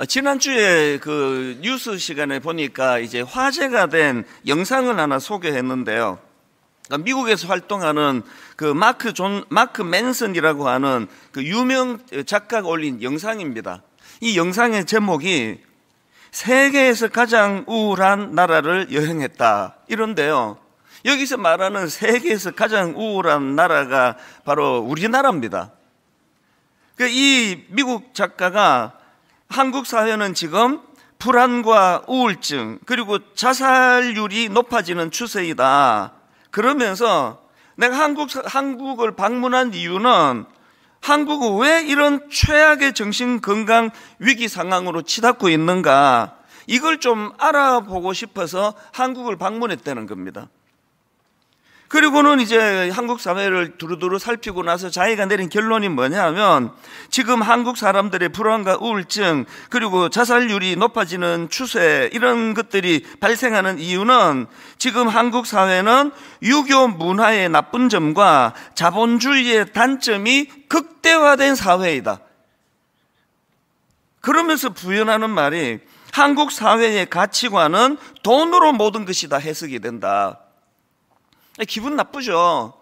지난주에 그 뉴스 시간에 보니까 이제 화제가 된 영상을 하나 소개했는데요. 미국에서 활동하는 그 마크 맨슨이라고 하는 그 유명 작가가 올린 영상입니다. 이 영상의 제목이 세계에서 가장 우울한 나라를 여행했다 이런데요. 여기서 말하는 세계에서 가장 우울한 나라가 바로 우리나라입니다. 이 미국 작가가 한국 사회는 지금 불안과 우울증 그리고 자살률이 높아지는 추세이다. 그러면서 내가 한국을 방문한 이유는 한국은 왜 이런 최악의 정신건강 위기 상황으로 치닫고 있는가, 이걸 좀 알아보고 싶어서 한국을 방문했다는 겁니다. 그리고는 이제 한국 사회를 두루두루 살피고 나서 자기가 내린 결론이 뭐냐면, 지금 한국 사람들의 불안과 우울증 그리고 자살률이 높아지는 추세, 이런 것들이 발생하는 이유는 지금 한국 사회는 유교 문화의 나쁜 점과 자본주의의 단점이 극대화된 사회이다. 그러면서 부연하는 말이, 한국 사회의 가치관은 돈으로 모든 것이 다 해석이 된다. 기분 나쁘죠.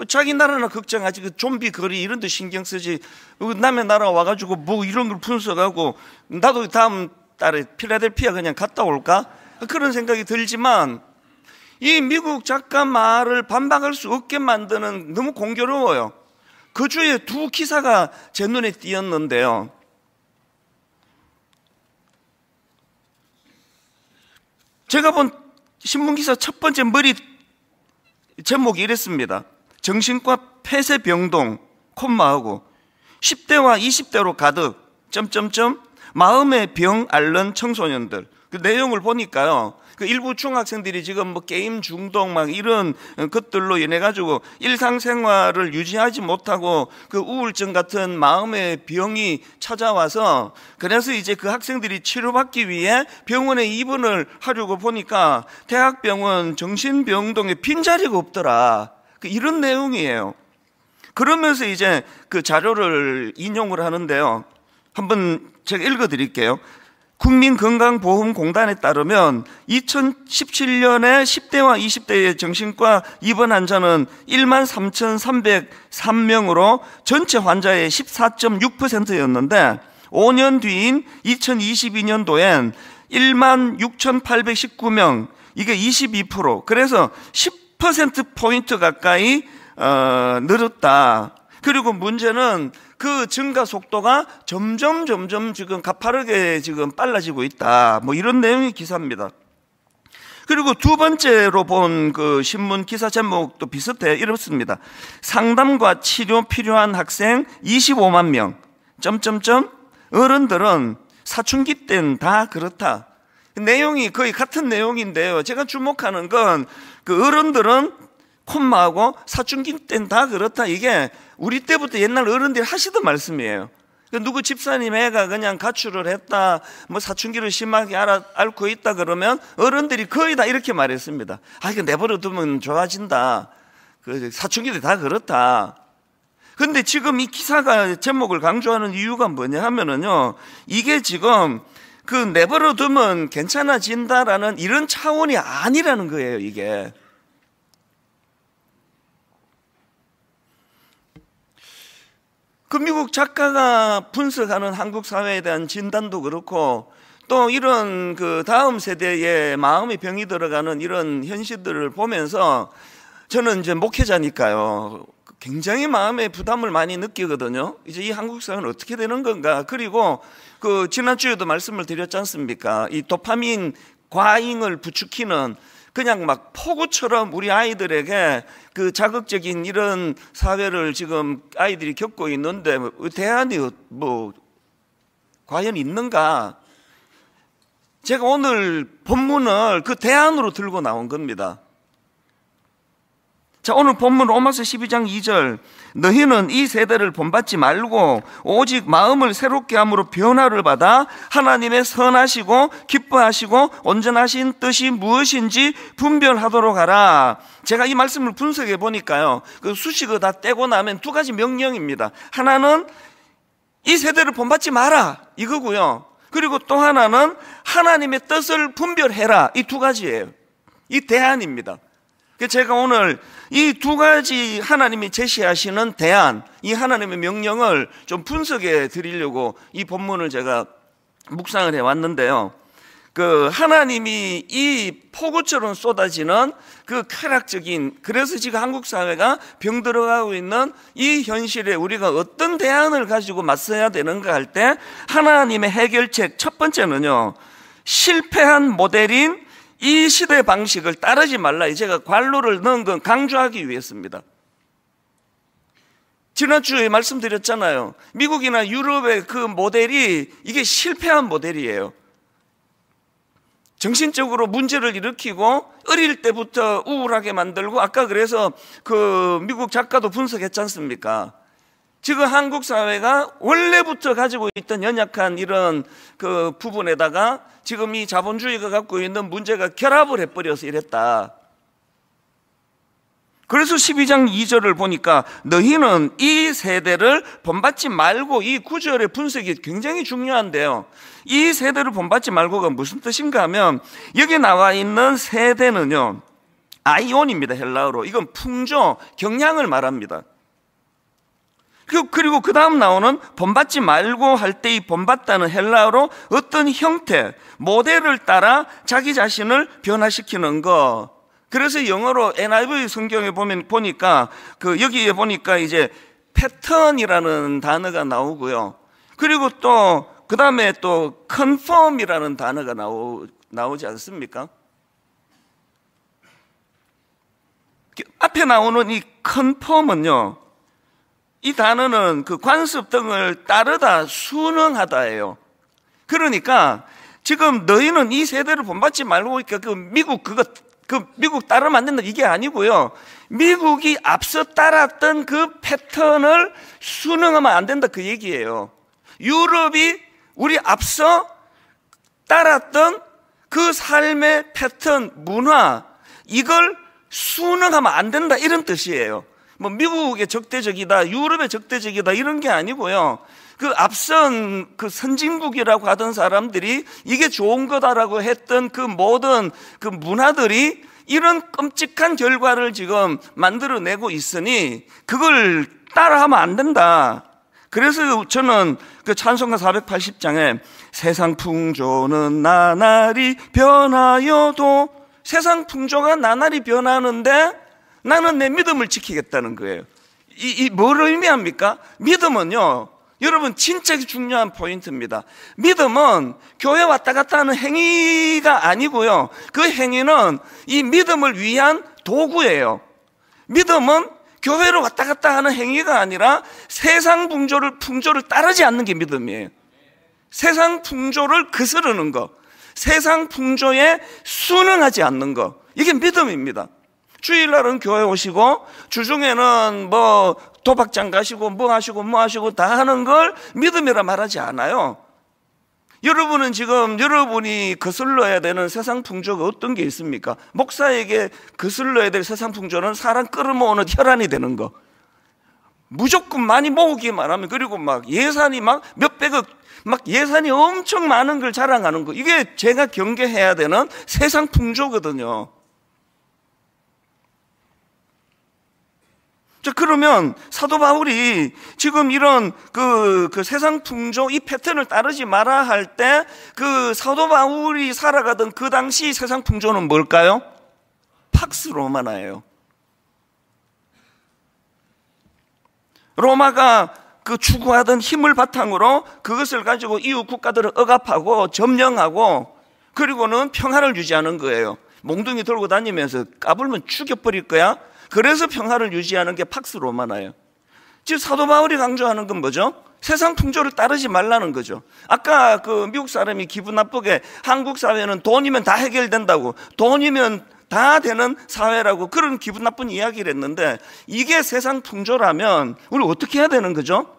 자기 나라나 걱정하지, 그 좀비 거리 이런 데 신경 쓰지, 남의 나라 와가지고 뭐 이런 걸 분석하고, 나도 다음 달에 필라델피아 그냥 갔다 올까? 그런 생각이 들지만, 이 미국 작가 말을 반박할 수 없게 만드는, 너무 공교로워요. 그 주에 두 기사가 제 눈에 띄었는데요. 제가 본 신문기사 첫 번째 머리 제목이 이랬습니다. 정신과 폐쇄병동, 콤마하고 10대와 20대로 가득, 마음의 병 앓는 청소년들. 그 내용을 보니까요, 그 일부 중학생들이 지금 뭐 게임 중독 막 이런 것들로 인해 가지고 일상생활을 유지하지 못하고 그 우울증 같은 마음의 병이 찾아와서, 그래서 이제 그 학생들이 치료받기 위해 병원에 입원을 하려고 보니까 대학병원 정신병동에 빈자리가 없더라. 이런 내용이에요. 그러면서 이제 그 자료를 인용을 하는데요. 한번 제가 읽어드릴게요. 국민건강보험공단에 따르면 2017년에 10대와 20대의 정신과 입원 환자는 13,303명으로 전체 환자의 14.6%였는데 5년 뒤인 2022년도엔 16,819명, 이게 22%, 그래서 10%포인트 가까이 늘었다. 그리고 문제는 그 증가 속도가 점점 지금 가파르게 지금 빨라지고 있다. 뭐 이런 내용의 기사입니다. 그리고 두 번째로 본 그 신문 기사 제목도 비슷해. 이렇습니다. 상담과 치료 필요한 학생 25만 명. 어른들은 사춘기 땐 다 그렇다. 내용이 거의 같은 내용인데요. 제가 주목하는 건 그 어른들은 콤마하고 사춘기 땐 다 그렇다. 이게 우리 때부터 옛날 어른들이 하시던 말씀이에요. 누구 집사님 애가 그냥 가출을 했다, 뭐 사춘기를 심하게 앓고 있다 그러면 어른들이 거의 다 이렇게 말했습니다. 이거 내버려 두면 좋아진다. 그 사춘기도 다 그렇다. 근데 지금 이 기사가 제목을 강조하는 이유가 뭐냐 하면은요, 이게 지금 그 내버려 두면 괜찮아진다라는 이런 차원이 아니라는 거예요, 이게. 그 미국 작가가 분석하는 한국 사회에 대한 진단도 그렇고, 또 이런 그 다음 세대의 마음의 병이 들어가는 이런 현실들을 보면서 저는 이제 목회자니까요, 굉장히 마음의 부담을 많이 느끼거든요. 이제 이 한국 사회는 어떻게 되는 건가. 그리고 그 지난주에도 말씀을 드렸지 않습니까? 이 도파민 과잉을 부추기는 그냥 막 폭우처럼 우리 아이들에게 그 자극적인 이런 사회를 지금 아이들이 겪고 있는데 대안이 뭐 과연 있는가? 제가 오늘 본문을 그 대안으로 들고 나온 겁니다. 자, 오늘 본문 로마서 12장 2절, 너희는 이 세대를 본받지 말고 오직 마음을 새롭게 함으로 변화를 받아 하나님의 선하시고 기뻐하시고 온전하신 뜻이 무엇인지 분별하도록 하라. 제가 이 말씀을 분석해 보니까요, 그 수식어 다 떼고 나면 두 가지 명령입니다. 하나는 이 세대를 본받지 마라, 이거고요. 그리고 또 하나는 하나님의 뜻을 분별해라. 이 두 가지예요. 이 대안입니다. 제가 오늘 이 두 가지 하나님이 제시하시는 대안, 이 하나님의 명령을 좀 분석해 드리려고 이 본문을 제가 묵상을 해왔는데요. 하나님이 이 폭우처럼 쏟아지는 쾌락적인, 그래서 지금 한국 사회가 병들어가고 있는 이 현실에 우리가 어떤 대안을 가지고 맞서야 되는가 할 때 하나님의 해결책 첫 번째는요, 실패한 모델인 이 시대 방식을 따르지 말라. 제가 관로를 넣은 건 강조하기 위해서입니다. 지난주에 말씀드렸잖아요. 미국이나 유럽의 그 모델이 이게 실패한 모델이에요. 정신적으로 문제를 일으키고 어릴 때부터 우울하게 만들고, 아까 그래서 미국 작가도 분석했지 않습니까? 지금 한국 사회가 원래부터 가지고 있던 연약한 이런 부분에다가 지금 이 자본주의가 갖고 있는 문제가 결합을 해버려서 이랬다. 그래서 12장 2절을 보니까 너희는 이 세대를 본받지 말고, 이 구절의 분석이 굉장히 중요한데요. 이 세대를 본받지 말고가 무슨 뜻인가 하면, 여기 나와 있는 세대는요, 아이온입니다. 헬라어로. 이건 풍조, 경향을 말합니다. 그리고 그 다음 나오는 본받지 말고 할 때 이 본받다는 헬라어로 어떤 형태, 모델을 따라 자기 자신을 변화시키는 거. 그래서 영어로 NIV 성경에 보니까 여기에 보니까 이제 패턴이라는 단어가 나오고요. 그리고 또 그 다음에 또 conform이라는 단어가 나오지 않습니까? 앞에 나오는 이 conform은요, 이 단어는 관습 등을 따르다, 순응하다예요. 그러니까 지금 너희는 이 세대를 본받지 말고, 미국 따르면 안 된다, 이게 아니고요. 미국이 앞서 따랐던 그 패턴을 순응하면 안 된다, 그 얘기예요. 유럽이 우리 앞서 따랐던 그 삶의 패턴, 문화, 이걸 순응하면 안 된다, 이런 뜻이에요. 미국의 적대적이다, 유럽의 적대적이다, 이런 게 아니고요. 앞선 선진국이라고 하던 사람들이 이게 좋은 거다라고 했던 모든 문화들이 이런 끔찍한 결과를 지금 만들어내고 있으니 그걸 따라하면 안 된다. 그래서 저는 찬송가 480장에 세상 풍조는 나날이 변하여도, 세상 풍조가 나날이 변하는데 나는 내 믿음을 지키겠다는 거예요. 뭘 의미합니까? 믿음은요, 여러분 진짜 중요한 포인트입니다. 믿음은 교회 왔다 갔다 하는 행위가 아니고요, 그 행위는 이 믿음을 위한 도구예요. 믿음은 교회로 왔다 갔다 하는 행위가 아니라 세상 풍조를 따르지 않는 게 믿음이에요. 세상 풍조를 거스르는 거, 세상 풍조에 순응하지 않는 거, 이게 믿음입니다. 주일날은 교회 오시고 주중에는 도박장 가시고 뭐 하시고 다 하는 걸 믿음이라 말하지 않아요. 여러분은 지금 여러분이 거슬러야 되는 세상 풍조가 어떤 게 있습니까? 목사에게 거슬러야 될 세상 풍조는 사람 끌어모으는 혈안이 되는 거, 무조건 많이 모으기만 하면, 그리고 예산이 몇백억, 예산이 엄청 많은 걸 자랑하는 거, 이게 제가 경계해야 되는 세상 풍조거든요. 자, 그러면 사도 바울이 지금 이런 세상 풍조, 이 패턴을 따르지 마라 할 때 사도 바울이 살아가던 그 당시 세상 풍조는 뭘까요? 팍스 로마나예요. 로마가 추구하던 힘을 바탕으로 그것을 가지고 이웃 국가들을 억압하고 점령하고, 그리고는 평화를 유지하는 거예요. 몽둥이 들고 다니면서 까불면 죽여버릴 거야. 그래서 평화를 유지하는 게 팍스 로마나예요. 지금 사도 바울이 강조하는 건 뭐죠? 세상 풍조를 따르지 말라는 거죠. 아까 미국 사람이 기분 나쁘게 한국 사회는 돈이면 다 해결된다고, 돈이면 다 되는 사회라고 그런 기분 나쁜 이야기를 했는데, 이게 세상 풍조라면 우리 어떻게 해야 되는 거죠?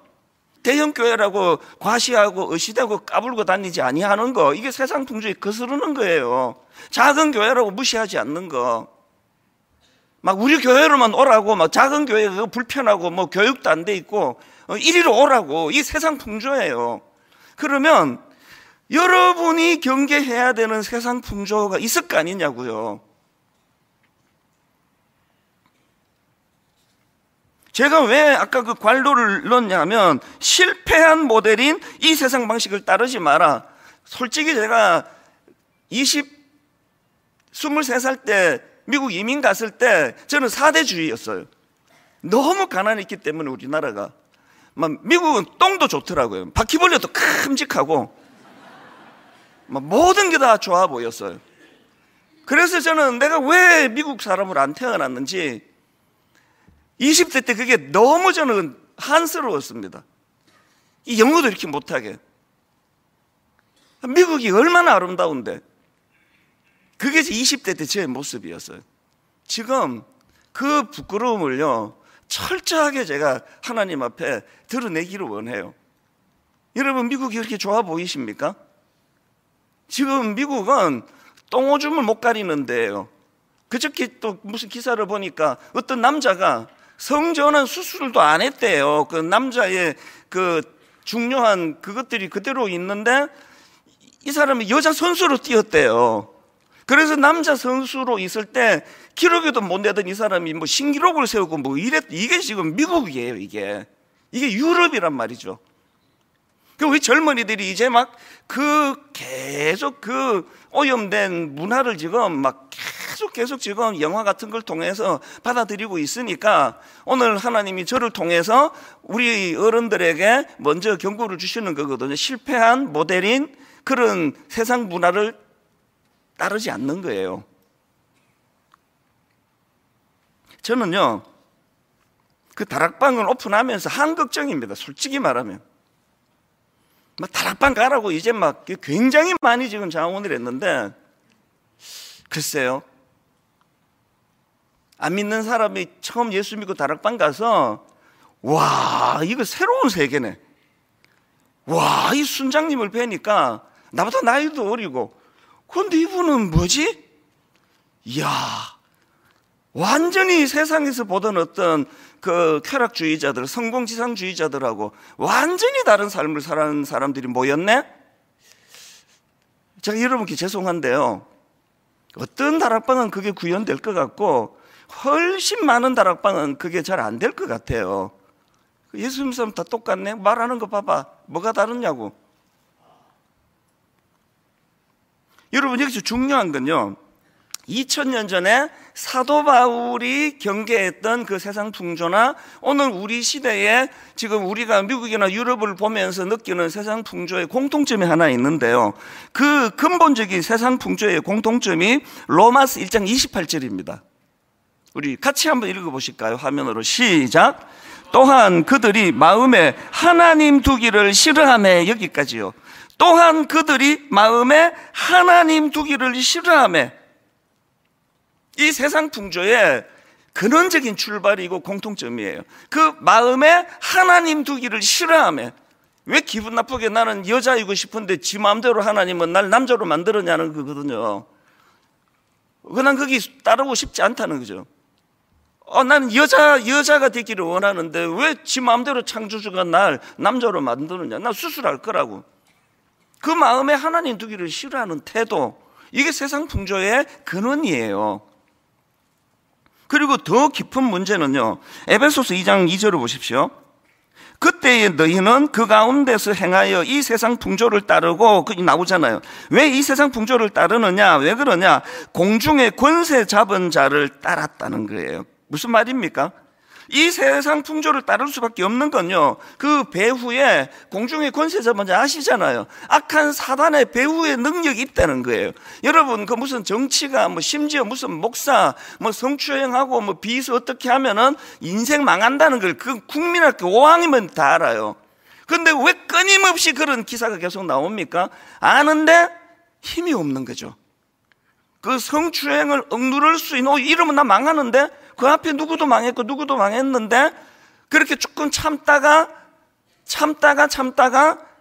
대형 교회라고 과시하고 의시되고 까불고 다니지 아니하는 거, 이게 세상 풍조에 거스르는 거예요. 작은 교회라고 무시하지 않는 거, 우리 교회로만 오라고, 작은 교회 불편하고 교육도 안 돼 있고 이리로 오라고, 이 세상 풍조예요. 그러면 여러분이 경계해야 되는 세상 풍조가 있을 거 아니냐고요. 제가 왜 아까 그 관로를 넣었냐면, 실패한 모델인 이 세상 방식을 따르지 마라. 솔직히 제가 23살 때 미국 이민 갔을 때 저는 사대주의였어요. 너무 가난했기 때문에 우리나라가. 미국은 똥도 좋더라고요. 바퀴벌레도 큼직하고 모든 게 다 좋아 보였어요. 그래서 저는 내가 왜 미국 사람으로 안 태어났는지 20대 때 그게 너무 저는 한스러웠습니다. 이 영어도 이렇게 못하게. 미국이 얼마나 아름다운데. 그게 20대 때 제 모습이었어요. 지금 그 부끄러움을요, 철저하게 제가 하나님 앞에 드러내기를 원해요. 여러분, 미국이 그렇게 좋아 보이십니까? 지금 미국은 똥오줌을 못 가리는 데예요. 그저께 또 무슨 기사를 보니까 어떤 남자가 성전환 수술도 안 했대요. 그 남자의 그 중요한 그것들이 그대로 있는데 이 사람이 여자 선수로 뛰었대요. 그래서 남자 선수로 있을 때 기록에도 못 내던 이 사람이 뭐 신기록을 세우고 뭐 이게 지금 미국이에요. 이게 유럽이란 말이죠. 그 우리 젊은이들이 이제 막 계속 오염된 문화를 지금 막 계속 지금 영화 같은 걸 통해서 받아들이고 있으니까 오늘 하나님이 저를 통해서 우리 어른들에게 먼저 경고를 주시는 거거든요. 실패한 모델인 그런 세상 문화를 따르지 않는 거예요. 저는요, 그 다락방을 오픈하면서 한 걱정입니다. 솔직히 말하면. 다락방 가라고 이제 막 굉장히 많이 지금 자원을 했는데, 글쎄요. 안 믿는 사람이 처음 예수 믿고 다락방 가서, 와, 이거 새로운 세계네. 와, 이 순장님을 뵈니까 나보다 나이도 어리고, 그런데 이분은 뭐지? 이야, 완전히 세상에서 보던 어떤 그 쾌락주의자들, 성공지상주의자들하고 완전히 다른 삶을 살아가는 사람들이 모였네? 제가 여러분께 죄송한데요, 어떤 다락방은 그게 구현될 것 같고 훨씬 많은 다락방은 그게 잘 안 될 것 같아요. 예수 믿는 사람 다 똑같네? 말하는 거 봐봐. 뭐가 다르냐고. 여러분, 여기서 중요한 건요, 2000년 전에 사도 바울이 경계했던 그 세상 풍조나 오늘 우리 시대에 지금 우리가 미국이나 유럽을 보면서 느끼는 세상 풍조의 공통점이 하나 있는데요, 그 근본적인 세상 풍조의 공통점이 로마서 1장 28절입니다. 우리 같이 한번 읽어보실까요? 화면으로 시작. 또한 그들이 마음에 하나님 두기를 싫어하며, 여기까지요. 또한 그들이 마음에 하나님 두기를 싫어하며. 이 세상 풍조의 근원적인 출발이고 공통점이에요. 그 마음에 하나님 두기를 싫어하며. 왜 기분 나쁘게 나는 여자이고 싶은데 지 마음대로 하나님은 날 남자로 만들었냐는 거거든요. 난 거기 따르고 싶지 않다는 거죠. 나는 여자가 되기를 원하는데 왜 지 마음대로 창조주가 날 남자로 만드느냐. 난 수술할 거라고. 그 마음에 하나님 두기를 싫어하는 태도, 이게 세상 풍조의 근원이에요. 그리고 더 깊은 문제는요, 에베소서 2장 2절을 보십시오. 그때의 너희는 그 가운데서 행하여 이 세상 풍조를 따르고, 그게 나오잖아요. 왜 이 세상 풍조를 따르느냐, 왜 그러냐, 공중의 권세 잡은 자를 따랐다는 거예요. 무슨 말입니까? 이 세상 풍조를 따를 수밖에 없는 건요, 그 배후에 공중의 권세 잡은 자 아시잖아요. 악한 사단의 배후의 능력이 있다는 거예요. 여러분, 그 무슨 정치가 심지어 무슨 목사 성추행하고 비서 어떻게 하면은 인생 망한다는 걸 그 국민학교 5학년이면 다 알아요. 그런데 왜 끊임없이 그런 기사가 계속 나옵니까? 아는데 힘이 없는 거죠. 그 성추행을 억누를 수 있는, 이러면 나 망하는데, 그 앞에 누구도 망했고 누구도 망했는데 그렇게 조금 참다가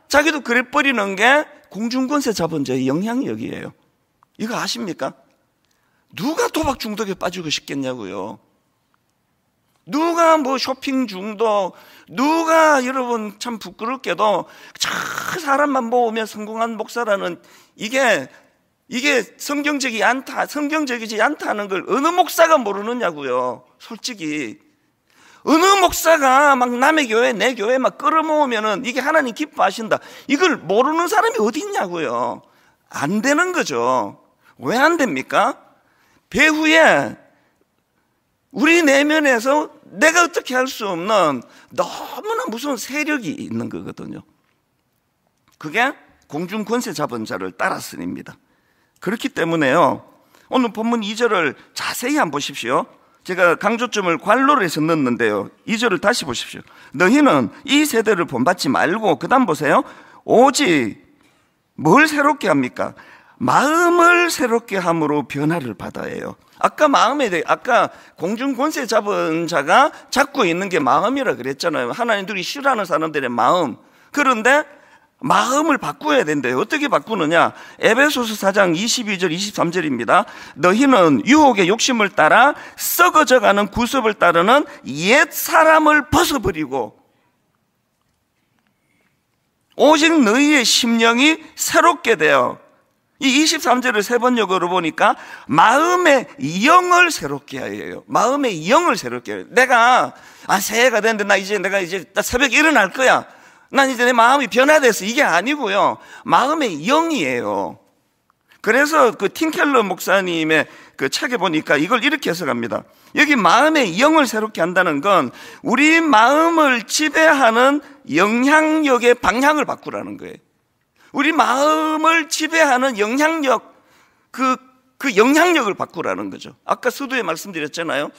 자기도 그래버리는 게 공중권세 잡은 자의 영향력이에요. 이거 아십니까? 누가 도박 중독에 빠지고 싶겠냐고요. 누가 뭐 쇼핑 중독, 누가 여러분 참 부끄럽게도 저 사람만 모으면 성공한 목사라는 이게 성경적이지 않다는 걸 어느 목사가 모르느냐고요. 솔직히 어느 목사가 막 남의 교회 내 교회 막 끌어모으면은 이게 하나님 기뻐하신다, 이걸 모르는 사람이 어디 있냐고요. 안 되는 거죠. 왜 안 됩니까? 배후에 우리 내면에서 내가 어떻게 할 수 없는 너무나 무서운 세력이 있는 거거든요. 그게 공중 권세 잡은 자를 따랐으니입니다. 그렇기 때문에요, 오늘 본문 2절을 자세히 한번 보십시오. 제가 강조점을 괄호로 해서 넣었는데요, 2절을 다시 보십시오. 너희는 이 세대를 본받지 말고, 그 다음 보세요. 오직 뭘 새롭게 합니까? 마음을 새롭게 함으로 변화를 받아요. 아까 마음에 대해, 아까 공중 권세 잡은 자가 잡고 있는 게 마음이라 그랬잖아요. 하나님들이 싫어하는 사람들의 마음. 그런데 마음을 바꾸어야 된대요. 어떻게 바꾸느냐? 에베소서 4장 22절 23절입니다. 너희는 유혹의 욕심을 따라 썩어져가는 구습을 따르는 옛 사람을 벗어버리고 오직 너희의 심령이 새롭게 되어, 이 23절을 세 번 역으로 보니까 마음의 영을 새롭게 하여요. 마음의 영을 새롭게 해요. 내가 새해가 됐는데 내가 이제 새벽에 일어날 거야, 난 이제 내 마음이 변화됐어, 이게 아니고요, 마음의 영이에요. 그래서 그 팀켈러 목사님의 그 책에 보니까 이걸 이렇게 해석합니다. 여기 마음의 영을 새롭게 한다는 건 우리 마음을 지배하는 영향력의 방향을 바꾸라는 거예요. 우리 마음을 지배하는 영향력, 그 영향력을 바꾸라는 거죠. 아까 서두에 말씀드렸잖아요.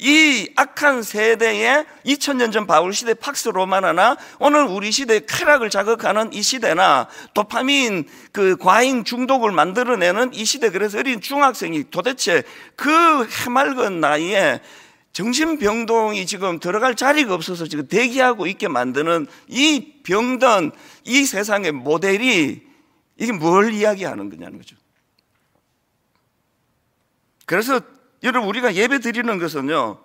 이 악한 세대에 2000년 전 바울 시대 팍스 로마나나 오늘 우리 시대의 쾌락을 자극하는 이 시대나 도파민 그 과잉 중독을 만들어내는 이 시대, 그래서 어린 중학생이 도대체 그 해맑은 나이에 정신병동이 지금 들어갈 자리가 없어서 지금 대기하고 있게 만드는 이 병든 이 세상의 모델이 이게 뭘 이야기하는 거냐는 거죠. 그래서 여러분, 우리가 예배 드리는 것은요,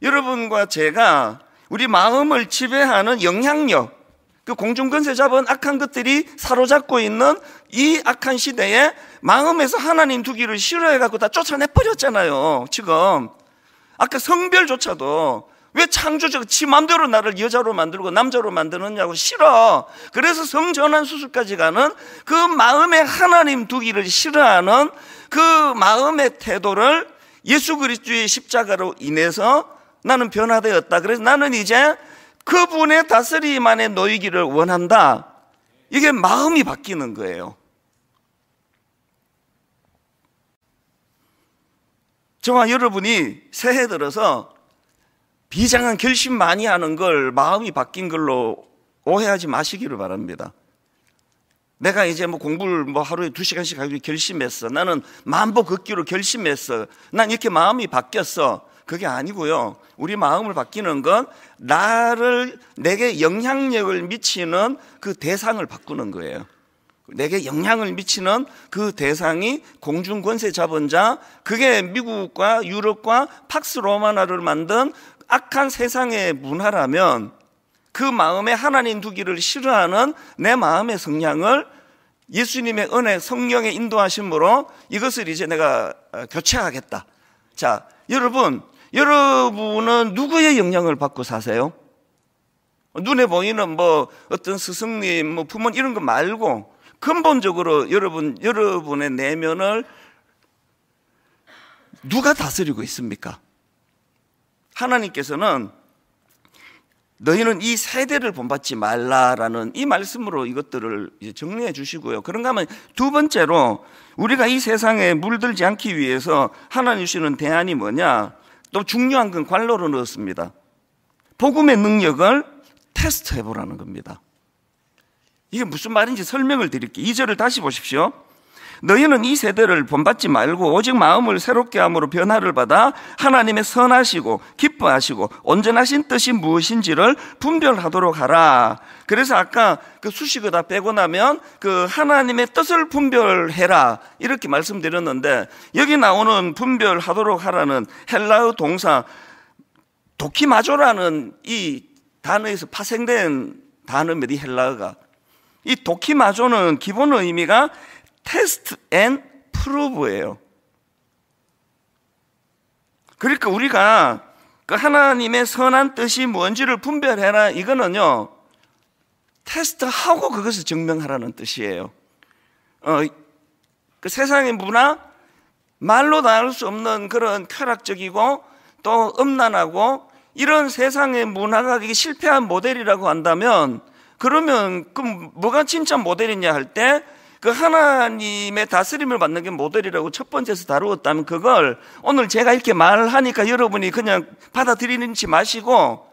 여러분과 제가 우리 마음을 지배하는 영향력, 그 공중권세 잡은 악한 것들이 사로잡고 있는 이 악한 시대에 마음에서 하나님 두기를 싫어해갖고 다 쫓아내버렸잖아요. 지금 아까 성별조차도 왜 창조자가 지 맘대로 나를 여자로 만들고 남자로 만드느냐고, 싫어. 그래서 성전환 수술까지 가는 그 마음에 하나님 두기를 싫어하는 그 마음의 태도를 예수 그리스도의 십자가로 인해서 나는 변화되었다. 그래서 나는 이제 그분의 다스림 안에 놓이기를 원한다. 이게 마음이 바뀌는 거예요. 저와 여러분이 새해 들어서 비장한 결심 많이 하는 걸 마음이 바뀐 걸로 오해하지 마시기를 바랍니다. 내가 이제 뭐 공부를 뭐 하루에 2시간씩 하기로 결심했어, 나는 만보 걷기로 결심했어, 난 이렇게 마음이 바뀌었어. 그게 아니고요, 우리 마음을 바뀌는 건 내게 영향력을 미치는 그 대상을 바꾸는 거예요. 내게 영향을 미치는 그 대상이 공중권세 잡은 자, 그게 미국과 유럽과 팍스 로마나를 만든 악한 세상의 문화라면 그 마음에 하나님 두기를 싫어하는 내 마음의 성향을 예수님의 은혜, 성령의 인도하심으로 이것을 이제 내가 교체하겠다. 자, 여러분은 누구의 영향을 받고 사세요? 눈에 보이는 뭐 어떤 스승님, 뭐 부모님 이런 거 말고 근본적으로 여러분의 내면을 누가 다스리고 있습니까? 하나님께서는 너희는 이 세대를 본받지 말라라는 이 말씀으로 이것들을 이제 정리해 주시고요. 그런가 하면 두 번째로 우리가 이 세상에 물들지 않기 위해서 하나님 주시는 대안이 뭐냐? 또 중요한 건 괄호로 넣었습니다. 복음의 능력을 테스트해 보라는 겁니다. 이게 무슨 말인지 설명을 드릴게요. 2절을 다시 보십시오. 너희는 이 세대를 본받지 말고 오직 마음을 새롭게 함으로 변화를 받아 하나님의 선하시고 기뻐하시고 온전하신 뜻이 무엇인지를 분별하도록 하라. 그래서 아까 그 수식어 다 빼고 나면 그 하나님의 뜻을 분별해라 이렇게 말씀드렸는데, 여기 나오는 분별하도록 하라는 헬라어 동사 도키마조라는 이 단어에서 파생된 단어입니다. 이 헬라어가. 이 도키마조는 기본 의미가 테스트 앤 프루브예요. 그러니까 우리가 그 하나님의 선한 뜻이 뭔지를 분별해라, 이거는요, 테스트하고 그것을 증명하라는 뜻이에요. 그 세상의 문화, 말로 나눌 수 없는 그런 쾌락적이고 또 음란하고 이런 세상의 문화가 이게 실패한 모델이라고 한다면, 그러면 그 뭐가 진짜 모델이냐 할 때 그 하나님의 다스림을 받는 게 모델이라고 첫 번째에서 다루었다면, 그걸 오늘 제가 이렇게 말하니까 여러분이 그냥 받아들이는지 마시고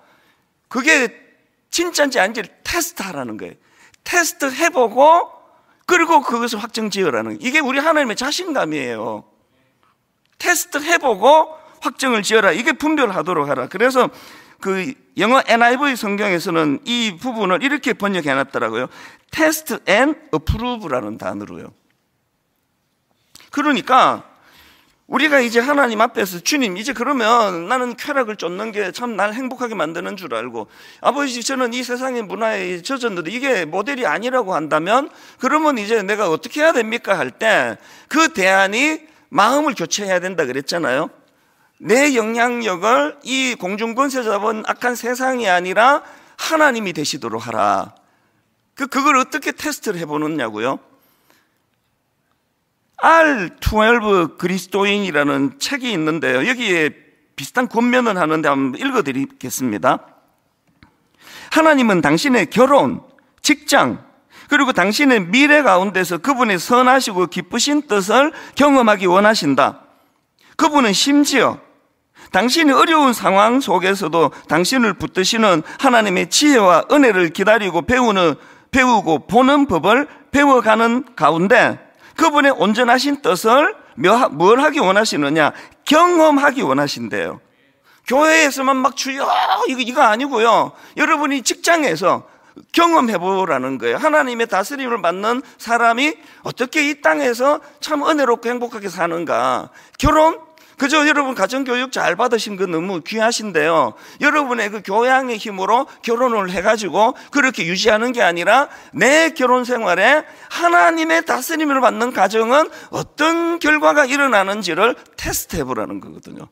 그게 진짜인지 아닌지 테스트하라는 거예요. 테스트 해보고 그리고 그것을 확정 지으라는, 이게 우리 하나님의 자신감이에요. 테스트 해보고 확정을 지어라, 이게 분별하도록 하라. 그래서 그 영어 NIV 성경에서는 이 부분을 이렇게 번역해 놨더라고요. Test and approve라는 단어로요. 그러니까 우리가 이제 하나님 앞에서, 주님, 이제 그러면 나는 쾌락을 쫓는 게 참 날 행복하게 만드는 줄 알고, 아버지, 저는 이 세상의 문화에 젖었는데 이게 모델이 아니라고 한다면, 그러면 이제 내가 어떻게 해야 됩니까? 할 때 그 대안이 마음을 교체해야 된다 그랬잖아요. 내 영향력을 이 공중권세 잡은 악한 세상이 아니라 하나님이 되시도록 하라. 그걸 어떻게 테스트를 해보느냐고요? R12 그리스도인이라는 책이 있는데요, 여기에 비슷한 권면을 하는데 한번 읽어드리겠습니다. 하나님은 당신의 결혼, 직장, 그리고 당신의 미래 가운데서 그분의 선하시고 기쁘신 뜻을 경험하기 원하신다. 그분은 심지어 당신이 어려운 상황 속에서도 당신을 붙드시는 하나님의 지혜와 은혜를 기다리고 배우고 보는 법을 배워가는 가운데 그분의 온전하신 뜻을 뭘 하기 원하시느냐? 경험하기 원하신대요. 교회에서만 막 주여 이거 아니고요, 여러분이 직장에서 경험해보라는 거예요. 하나님의 다스림을 받는 사람이 어떻게 이 땅에서 참 은혜롭고 행복하게 사는가. 결혼, 그저 여러분 가정교육 잘 받으신 거 너무 귀하신데요, 여러분의 그 교양의 힘으로 결혼을 해가지고 그렇게 유지하는 게 아니라 내 결혼 생활에 하나님의 다스림을 받는 가정은 어떤 결과가 일어나는지를 테스트 해보라는 거거든요.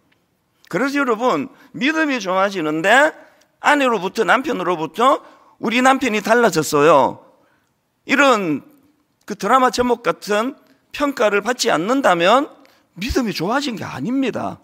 그래서 여러분, 믿음이 좋아지는데 아내로부터, 남편으로부터 우리 남편이 달라졌어요, 이런 그 드라마 제목 같은 평가를 받지 않는다면 믿음이 좋아진 게 아닙니다.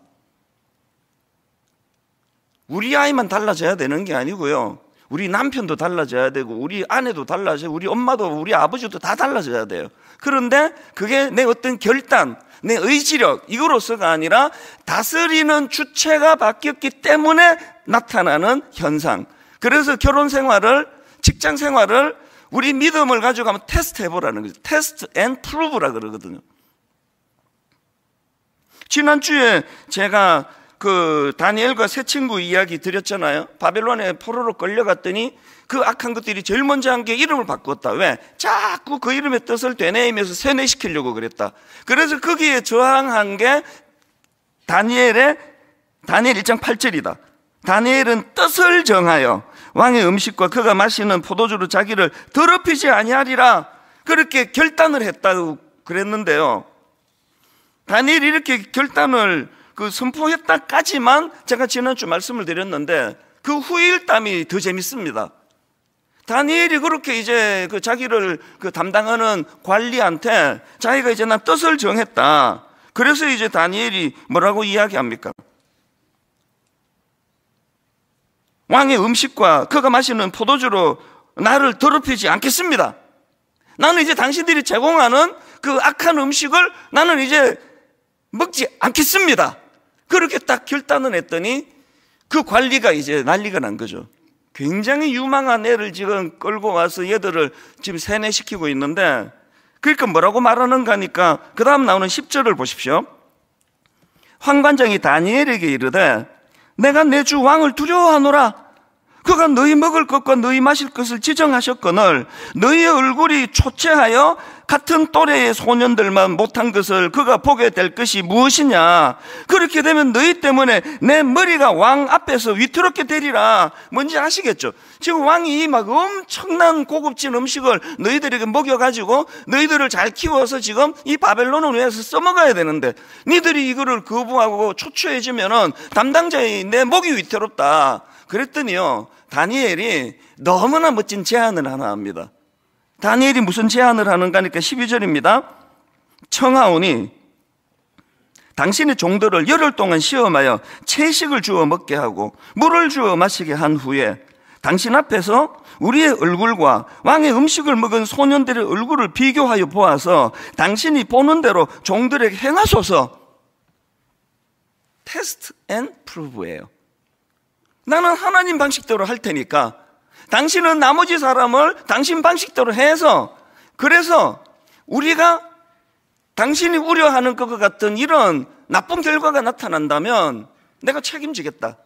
우리 아이만 달라져야 되는 게 아니고요, 우리 남편도 달라져야 되고 우리 아내도 달라져야, 우리 엄마도 우리 아버지도 다 달라져야 돼요. 그런데 그게 내 어떤 결단, 내 의지력 이거로서가 아니라 다스리는 주체가 바뀌었기 때문에 나타나는 현상. 그래서 결혼 생활을, 직장 생활을 우리 믿음을 가지고 한번 테스트 해보라는 거죠. 테스트 앤 프루브라 그러거든요. 지난주에 제가 그 다니엘과 세 친구 이야기 드렸잖아요. 바벨론에 포로로 끌려갔더니 그 악한 것들이 제일 먼저 한 게 이름을 바꿨다. 왜? 자꾸 그 이름의 뜻을 되뇌이면서 세뇌시키려고 그랬다. 그래서 거기에 저항한 게 다니엘 1장 8절이다. 다니엘은 뜻을 정하여 왕의 음식과 그가 마시는 포도주로 자기를 더럽히지 아니하리라, 그렇게 결단을 했다고 그랬는데요, 다니엘이 이렇게 결단을 선포했다까지만 제가 지난주 말씀을 드렸는데, 그 후일담이 더 재밌습니다. 다니엘이 그렇게 이제 자기를 담당하는 관리한테 자기가 이제 난 뜻을 정했다. 그래서 이제 다니엘이 뭐라고 이야기합니까? 왕의 음식과 그가 마시는 포도주로 나를 더럽히지 않겠습니다. 나는 이제 당신들이 제공하는 그 악한 음식을 나는 이제 먹지 않겠습니다. 그렇게 딱 결단을 했더니 그 관리가 이제 난리가 난 거죠. 굉장히 유망한 애를 지금 끌고 와서 얘들을 지금 세뇌시키고 있는데, 그러니까 뭐라고 말하는가 하니까 그 다음 나오는 10절을 보십시오. 환관장이 다니엘에게 이르되 내가 내 주 왕을 두려워하노라. 그가 너희 먹을 것과 너희 마실 것을 지정하셨거늘 너희의 얼굴이 초췌하여 같은 또래의 소년들만 못한 것을 그가 보게 될 것이 무엇이냐? 그렇게 되면 너희 때문에 내 머리가 왕 앞에서 위태롭게 되리라. 뭔지 아시겠죠? 지금 왕이 막 엄청난 고급진 음식을 너희들에게 먹여가지고 너희들을 잘 키워서 지금 이 바벨론을 위해서 써먹어야 되는데 니들이 이거를 거부하고 초췌해지면은 담당자의 내 목이 위태롭다. 그랬더니요, 다니엘이 너무나 멋진 제안을 하나 합니다. 다니엘이 무슨 제안을 하는가 하니까 12절입니다. 청하오니 당신의 종들을 열흘 동안 시험하여 채식을 주어 먹게 하고 물을 주어 마시게 한 후에 당신 앞에서 우리의 얼굴과 왕의 음식을 먹은 소년들의 얼굴을 비교하여 보아서 당신이 보는 대로 종들에게 행하소서. 테스트 앤 프루브예요. 나는 하나님 방식대로 할 테니까 당신은 나머지 사람을 당신 방식대로 해서, 그래서 우리가 당신이 우려하는 것 같은 이런 나쁜 결과가 나타난다면 내가 책임지겠다.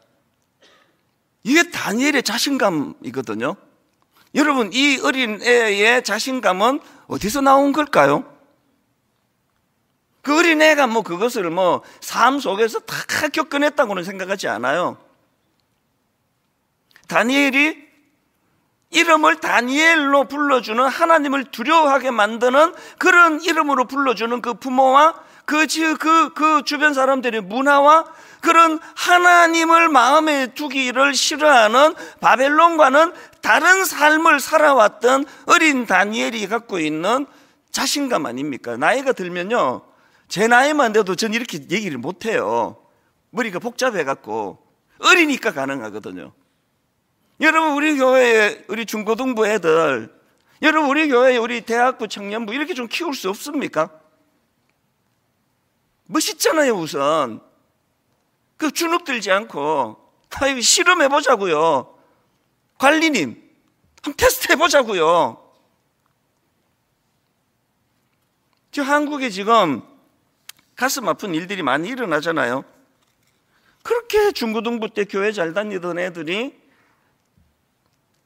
이게 다니엘의 자신감이거든요. 여러분, 이 어린애의 자신감은 어디서 나온 걸까요? 그 어린애가 그것을 삶 속에서 다 겪어냈다고는 생각하지 않아요. 다니엘이 이름을 다니엘로 불러주는, 하나님을 두려워하게 만드는 그런 이름으로 불러주는 그 부모와 그 주변 사람들의 문화와 그런 하나님을 마음에 두기를 싫어하는 바벨론과는 다른 삶을 살아왔던 어린 다니엘이 갖고 있는 자신감 아닙니까? 나이가 들면요, 제 나이만 돼도 전 이렇게 얘기를 못해요. 머리가 복잡해갖고. 어리니까 가능하거든요. 여러분, 우리 교회에 우리 중고등부 애들, 여러분 우리 교회에 우리 대학부 청년부 이렇게 좀 키울 수 없습니까? 멋있잖아요. 우선 그 주눅들지 않고 실험해보자고요. 관리님, 한번 테스트 해보자고요. 지금 한국에 지금 가슴 아픈 일들이 많이 일어나잖아요. 그렇게 중고등부 때 교회 잘 다니던 애들이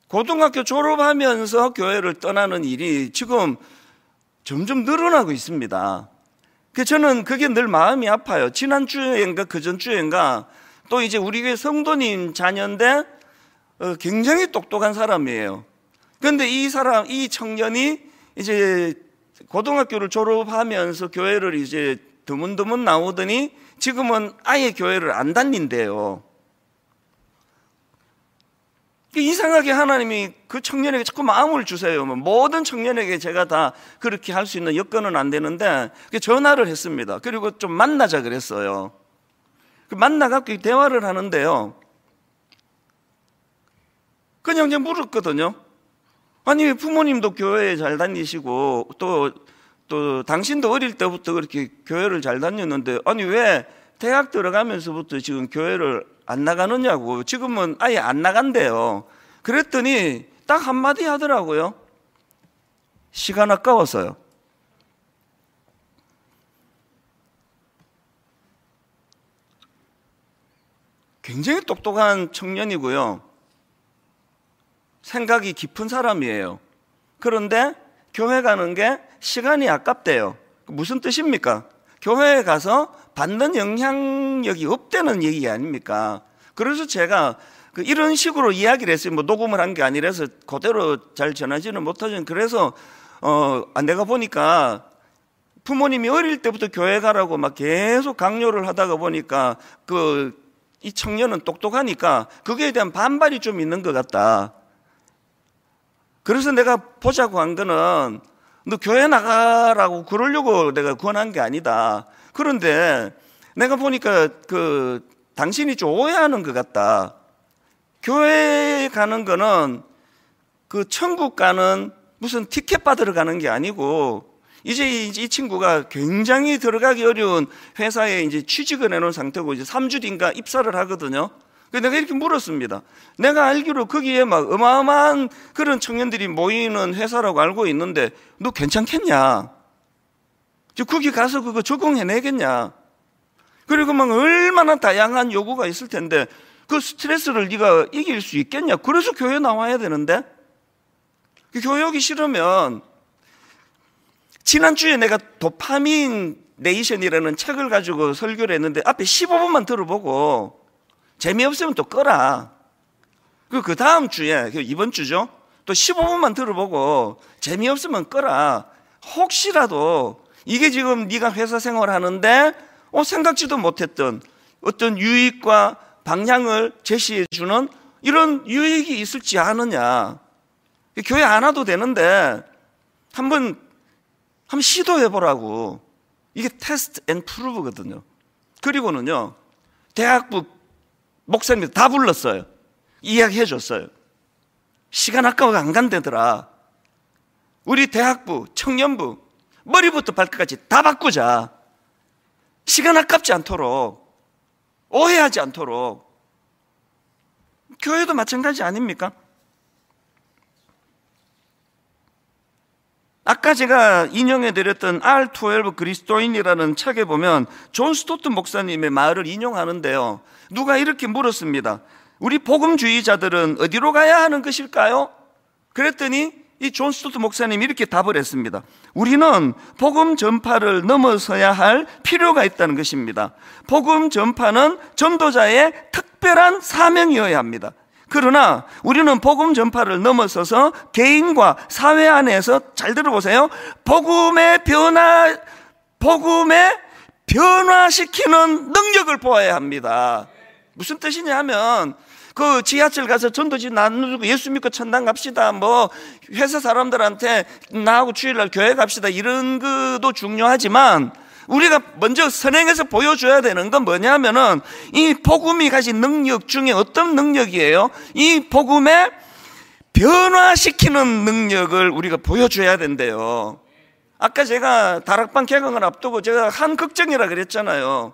고등학교 졸업하면서 교회를 떠나는 일이 지금 점점 늘어나고 있습니다. 저는 그게 늘 마음이 아파요. 지난주엔가 그전주엔가 또 이제 우리 교회 성도님 자녀인데 굉장히 똑똑한 사람이에요. 그런데 이 청년이 이제 고등학교를 졸업하면서 교회를 이제 드문드문 나오더니 지금은 아예 교회를 안 다닌대요. 이상하게 하나님이 그 청년에게 자꾸 마음을 주세요. 모든 청년에게 제가 다 그렇게 할 수 있는 여건은 안 되는데 전화를 했습니다. 그리고 좀 만나자 그랬어요. 만나갖고 대화를 하는데요, 그냥 이제 물었거든요. 아니, 부모님도 교회에 잘 다니시고 또 당신도 어릴 때부터 그렇게 교회를 잘 다녔는데 아니 왜 대학 들어가면서부터 지금 교회를 안 나가느냐고. 지금은 아예 안 나간대요. 그랬더니 딱 한마디 하더라고요. 시간 아까워서요. 굉장히 똑똑한 청년이고요, 생각이 깊은 사람이에요. 그런데 교회 가는 게 시간이 아깝대요. 무슨 뜻입니까? 교회에 가서 받는 영향력이 없다는 얘기 아닙니까? 그래서 제가 이런 식으로 이야기를 했어요. 녹음을 한 게 아니라서 그대로 잘 전하지는 못하지만, 그래서 내가 보니까 부모님이 어릴 때부터 교회 가라고 막 계속 강요를 하다가 보니까 이 청년은 똑똑하니까 그거에 대한 반발이 좀 있는 것 같다. 그래서 내가 보자고 한 거는 너 교회 나가라고 그러려고 내가 권한 게 아니다. 그런데 내가 보니까 당신이 좀 오해하는 것 같다. 교회 가는 거는 천국 가는 무슨 티켓 받으러 가는 게 아니고, 이제 이 친구가 굉장히 들어가기 어려운 회사에 이제 취직을 해놓은 상태고 이제 3주 뒤인가 입사를 하거든요. 내가 이렇게 물었습니다. 내가 알기로 거기에 막 어마어마한 그런 청년들이 모이는 회사라고 알고 있는데 너 괜찮겠냐? 거기 가서 그거 적응해내겠냐? 그리고 막 얼마나 다양한 요구가 있을 텐데 그 스트레스를 네가 이길 수 있겠냐? 그래서 교회 나와야 되는데, 교회 오기 싫으면 지난주에 내가 도파민 네이션이라는 책을 가지고 설교를 했는데 앞에 15분만 들어보고 재미없으면 또 꺼라. 그 다음 주에, 이번 주죠, 또 15분만 들어보고 재미없으면 꺼라. 혹시라도 이게 지금 네가 회사 생활하는데 생각지도 못했던 어떤 유익과 방향을 제시해 주는 이런 유익이 있을지 아느냐. 교회 안 와도 되는데 한번 시도해 보라고. 이게 테스트 앤 프루브거든요. 그리고는요, 대학부 목사님들 다 불렀어요. 이야기해 줬어요. 시간 아까워 안 간대더라. 우리 대학부, 청년부 머리부터 발끝까지 다 바꾸자. 시간 아깝지 않도록, 오해하지 않도록. 교회도 마찬가지 아닙니까? 아까 제가 인용해드렸던 R12 그리스도인이라는 책에 보면 존 스토트 목사님의 말을 인용하는데요, 누가 이렇게 물었습니다. 우리 복음주의자들은 어디로 가야 하는 것일까요? 그랬더니 이 존 스토트 목사님이 이렇게 답을 했습니다. 우리는 복음 전파를 넘어서야 할 필요가 있다는 것입니다. 복음 전파는 전도자의 특별한 사명이어야 합니다. 그러나 우리는 복음 전파를 넘어서서 개인과 사회 안에서, 잘 들어보세요, 복음의 변화시키는 능력을 보아야 합니다. 무슨 뜻이냐 하면, 그 지하철 가서 전도지 나누고 예수 믿고 천당 갑시다, 뭐 회사 사람들한테 나하고 주일날 교회 갑시다, 이런 것도 중요하지만 우리가 먼저 선행해서 보여줘야 되는 건 뭐냐면은 이 복음이 가진 능력 중에 어떤 능력이에요? 이 복음에 변화시키는 능력을 우리가 보여줘야 된대요. 아까 제가 다락방 개강을 앞두고 제가 한 걱정이라 그랬잖아요.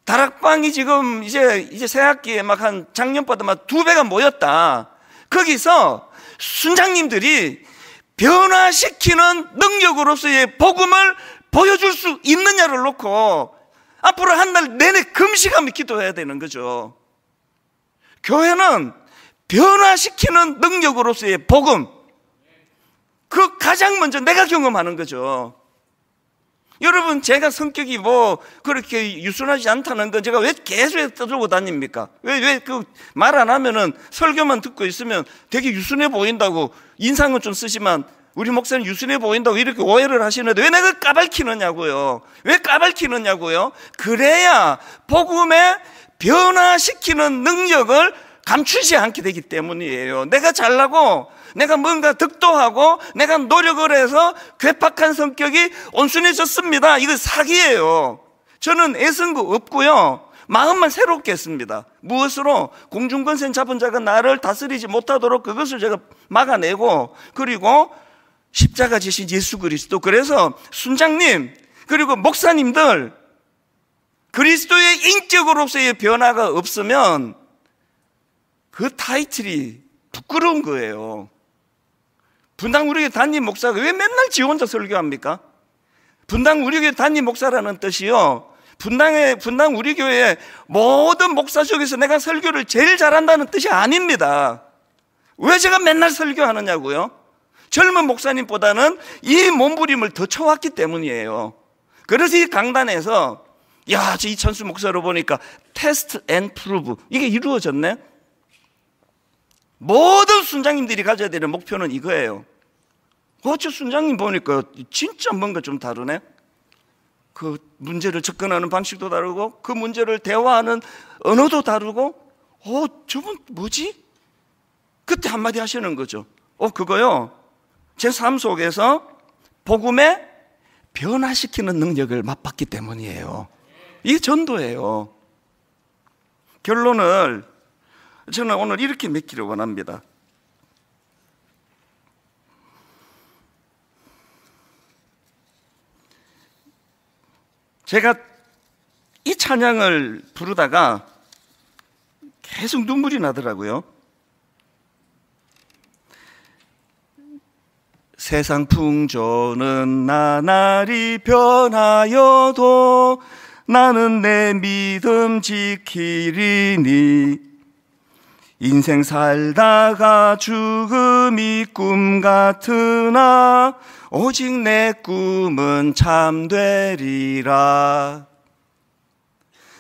다락방이 지금 이제 새학기에 막 한 작년보다 막 2배가 모였다. 거기서 순장님들이 변화시키는 능력으로서의 복음을 보여줄 수 있느냐를 놓고 앞으로 한 달 내내 금식하며 기도해야 되는 거죠. 교회는 변화시키는 능력으로서의 복음, 그 가장 먼저 내가 경험하는 거죠. 여러분, 제가 성격이 뭐 그렇게 유순하지 않다는 건 제가 왜 계속 떠들고 다닙니까? 왜 그 말 안 하면은, 설교만 듣고 있으면 되게 유순해 보인다고, 인상은 좀 쓰지만 우리 목사님 유순해 보인다고 이렇게 오해를 하시는데 왜 내가 까발키느냐고요. 왜 까발키느냐고요. 그래야 복음에 변화시키는 능력을 감추지 않게 되기 때문이에요. 내가 잘나고 내가 뭔가 득도하고 내가 노력을 해서 괴팍한 성격이 온순해졌습니다, 이거 사기예요. 저는 애쓴 거 없고요, 마음만 새롭게 했습니다. 무엇으로? 공중권세 잡은 자가 나를 다스리지 못하도록 그것을 제가 막아내고, 그리고 십자가 지신 예수 그리스도. 그래서 순장님 그리고 목사님들, 그리스도의 인격으로서의 변화가 없으면 그 타이틀이 부끄러운 거예요. 분당 우리교회 담임 목사가 왜 맨날 지 혼자 설교합니까? 분당 우리교회 담임 목사라는 뜻이요, 분당 우리교회 모든 목사 중에서 내가 설교를 제일 잘한다는 뜻이 아닙니다. 왜 제가 맨날 설교하느냐고요? 젊은 목사님보다는 이 몸부림을 더 쳐왔기 때문이에요. 그래서 이 강단에서 야, 저 이천수 목사로 보니까 테스트 앤 프루브, 이게 이루어졌네. 모든 순장님들이 가져야 되는 목표는 이거예요. 저 순장님 보니까 진짜 뭔가 좀 다르네. 그 문제를 접근하는 방식도 다르고, 그 문제를 대화하는 언어도 다르고, 저분 뭐지? 그때 한마디 하시는 거죠. 그거요, 제 삶 속에서 복음에 변화시키는 능력을 맛봤기 때문이에요. 이게 전도예요. 결론을 저는 오늘 이렇게 맺기를 원합니다. 제가 이 찬양을 부르다가 계속 눈물이 나더라고요. 세상 풍조는 나날이 변하여도 나는 내 믿음 지키리니 인생 살다가 죽음이 꿈 같으나 오직 내 꿈은 참되리라.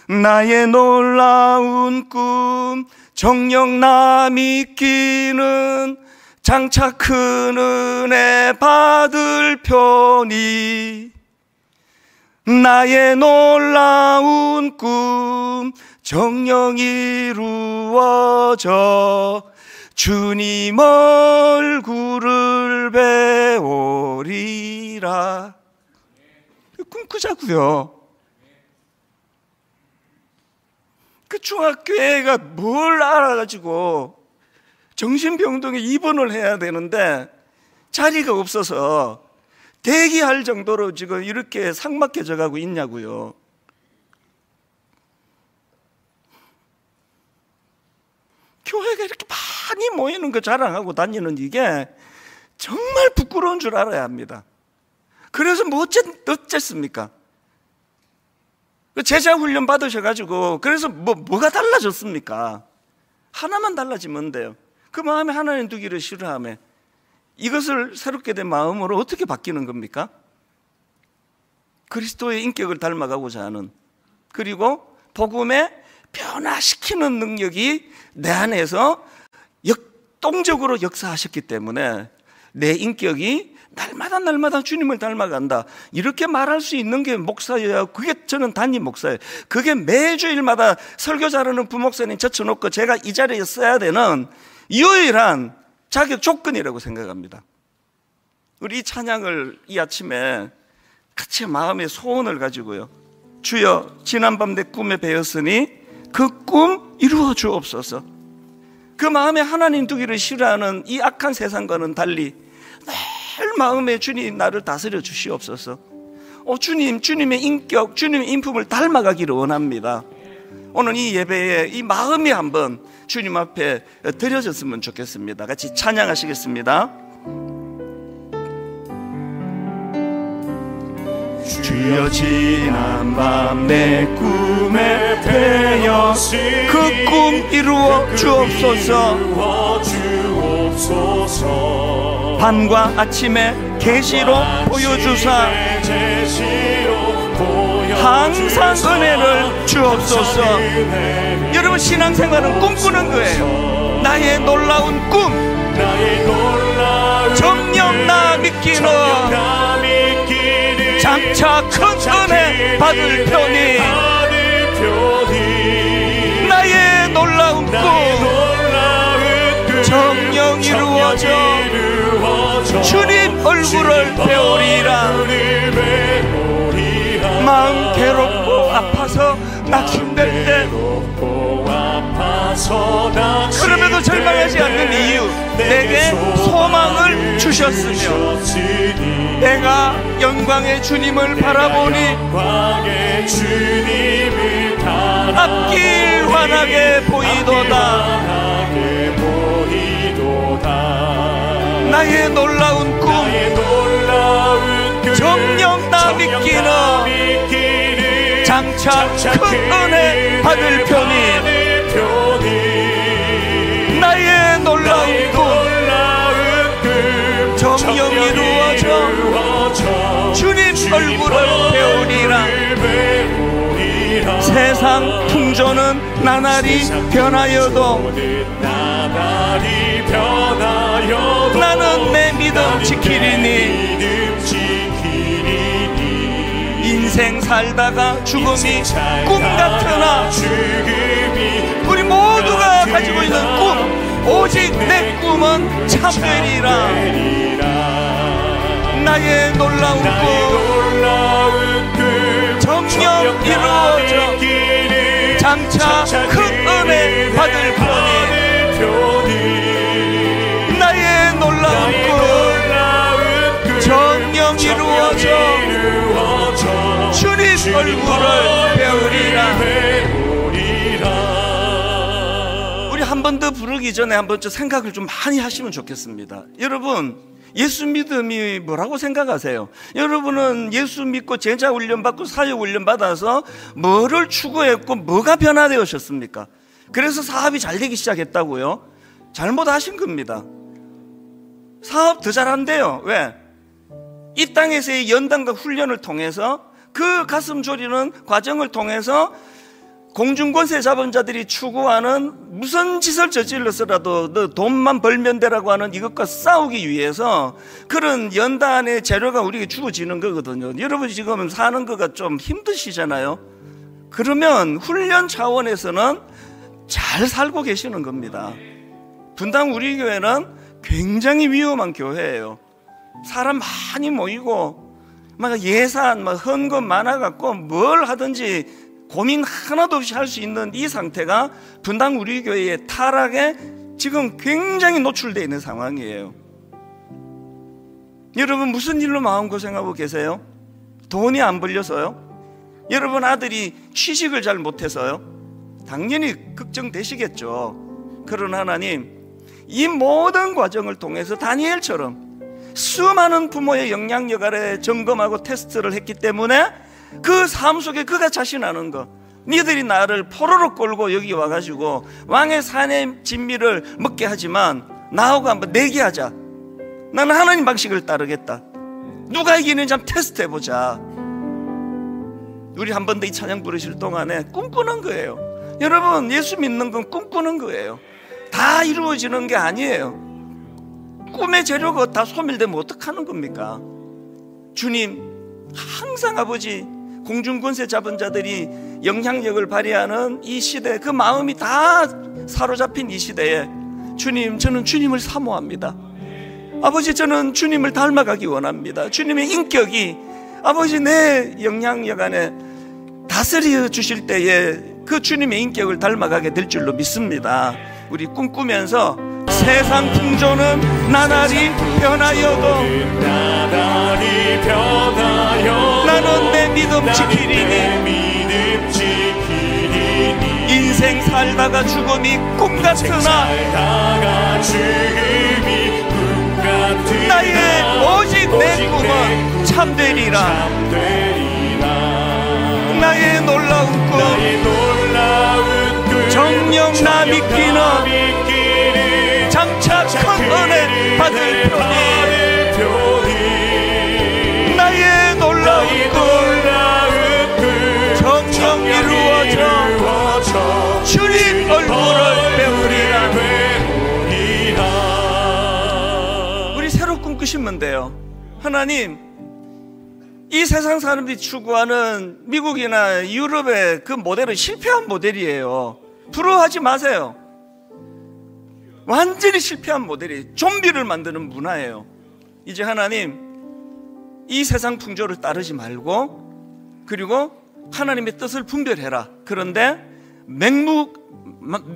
나의 놀라운 꿈 정녕 나 믿기는 장차 큰 은혜 받을 편이. 나의 놀라운 꿈 정녕 이루어져 주님 얼굴을 배우리라. 꿈꾸자고요. 그 중학교애가 뭘 알아가지고 정신병동에 입원을 해야 되는데 자리가 없어서 대기할 정도로 지금 이렇게 삭막해져 가고 있냐고요. 교회가 이렇게 많이 모이는 거 자랑하고 다니는 이게 정말 부끄러운 줄 알아야 합니다. 그래서 뭐 어쨌습니까? 제자 훈련 받으셔가지고 그래서 뭐가 달라졌습니까? 하나만 달라지면 돼요. 그 마음에 하나님 두기를 싫어하며 이것을 새롭게 된 마음으로 어떻게 바뀌는 겁니까? 그리스도의 인격을 닮아가고자 하는, 그리고 복음에 변화시키는 능력이 내 안에서 역동적으로 역사하셨기 때문에 내 인격이 날마다 주님을 닮아간다, 이렇게 말할 수 있는 게 목사예요. 그게 저는 담임 목사예요. 그게 매주일마다 설교 잘하는 부목사님 젖혀놓고 제가 이 자리에 써야 되는 유일한 자격 조건이라고 생각합니다. 우리 이 찬양을 이 아침에 같이 마음의 소원을 가지고요, 주여 지난밤 내 꿈에 배웠으니 그 꿈 이루어 주옵소서. 그 마음에 하나님 두기를 싫어하는 이 악한 세상과는 달리 늘 마음에 주님 나를 다스려 주시옵소서. 주님의 인격, 주님의 인품을 닮아가기를 원합니다. 오늘 이 예배에 이 마음이 한번 주님 앞에 드려졌으면 좋겠습니다. 같이 찬양하시겠습니다. 주여 지난밤 내 꿈에 배었으니 그 꿈 이루어 주옵소서. 밤과 아침에 계시로 보여주사 항상 은혜를 주옵소서. 여러분, 신앙생활은 꿈꾸는 거예요. 나의 놀라운 꿈, 정녕 나 믿기는 장차 큰 은혜 받을 편이. 나의 놀라운 꿈 정녕 이루어져 주님 얼굴을 배우리라. 마음 괴롭고 아파서 낙심될 때, 그럼에도 절망하지 않는 이유, 내게 소망을 주셨으며 내가 영광의 주님을 바라보니 앞길 환하게 보이도다. 나의 놀라운 꿈 정녕 나 믿기는 장차 큰 은혜 받을 편이. 나의 놀라운 꿈 정녕 이루어져 주님 얼굴을 배우리라. 세상 풍조는 나날이 변하여도 나는 내 믿음 지키리니. 인생 살다가 죽음이 꿈 같으나 우리 모두가 가지고 있는 꿈, 오직 내 꿈은 참되리라. 나의 놀라운 꿈 정녕 이루어져 장차 큰 은혜 받을 편이. 나의 놀라운 꿈 정녕 이루어져 주님 얼굴을 배우리라. 우리 한 번 더 부르기 전에 한번 좀 생각을 좀 많이 하시면 좋겠습니다. 여러분, 예수 믿음이 뭐라고 생각하세요? 여러분은 예수 믿고 제자 훈련 받고 사역 훈련 받아서 뭐를 추구했고 뭐가 변화되셨습니까? 그래서 사업이 잘 되기 시작했다고요? 잘못하신 겁니다. 사업 더 잘한대요. 왜? 이 땅에서의 연단과 훈련을 통해서 그 가슴 졸이는 과정을 통해서 공중권세 자본자들이 추구하는 무슨 짓을 저질러서라도 너 돈만 벌면 되라고 하는 이것과 싸우기 위해서 그런 연단의 재료가 우리에게 주어지는 거거든요. 여러분이 지금 사는 거가 좀 힘드시잖아요. 그러면 훈련 차원에서는 잘 살고 계시는 겁니다. 분당 우리 교회는 굉장히 위험한 교회예요. 사람 많이 모이고 막 예산 막 헌금 많아갖고 뭘 하든지 고민 하나도 없이 할 수 있는 이 상태가 분당 우리 교회의 타락에 지금 굉장히 노출되어 있는 상황이에요. 여러분 무슨 일로 마음고생하고 계세요? 돈이 안 벌려서요? 여러분 아들이 취직을 잘 못해서요? 당연히 걱정되시겠죠. 그러나 하나님, 이 모든 과정을 통해서 다니엘처럼 수많은 부모의 영향력 아래 점검하고 테스트를 했기 때문에 그 삶 속에 그가 자신하는 거, 니들이 나를 포로로 끌고 여기 와가지고 왕의 사내 진미를 먹게 하지만 나하고 한번 내기하자. 나는 하나님 방식을 따르겠다. 누가 이기는지 한번 테스트해보자. 우리 한 번 더 이 찬양 부르실 동안에 꿈꾸는 거예요. 여러분, 예수 믿는 건 꿈꾸는 거예요. 다 이루어지는 게 아니에요. 꿈의 재료가 다 소멸되면 어떡하는 겁니까? 주님, 항상 아버지, 공중권세 자본자들이 영향력을 발휘하는 이 시대, 그 마음이 다 사로잡힌 이 시대에 주님, 저는 주님을 사모합니다. 아버지, 저는 주님을 닮아가기 원합니다. 주님의 인격이 아버지 내 영향력 안에 다스려 주실 때에 그 주님의 인격을 닮아가게 될 줄로 믿습니다. 우리 꿈꾸면서 세상 풍조는 나날이 변하여도 나는 내 믿음 지키리니 인생 살다가 죽음이 꿈 같으나 나의 오직 내 꿈은 참되리라. 나의 놀라운 꿈 정녕 나 믿기는 장차 큰 은혜 받을 표니 나의 놀라운 꿈 정녕 이루어져 주님 얼굴을 배우리라. 우리 새로 꿈꾸시면 돼요. 하나님, 이 세상 사람들이 추구하는 미국이나 유럽의 그 모델은 실패한 모델이에요. 부러워하지 마세요. 완전히 실패한 모델이 좀비를 만드는 문화예요. 이제 하나님, 이 세상 풍조를 따르지 말고 그리고 하나님의 뜻을 분별해라. 그런데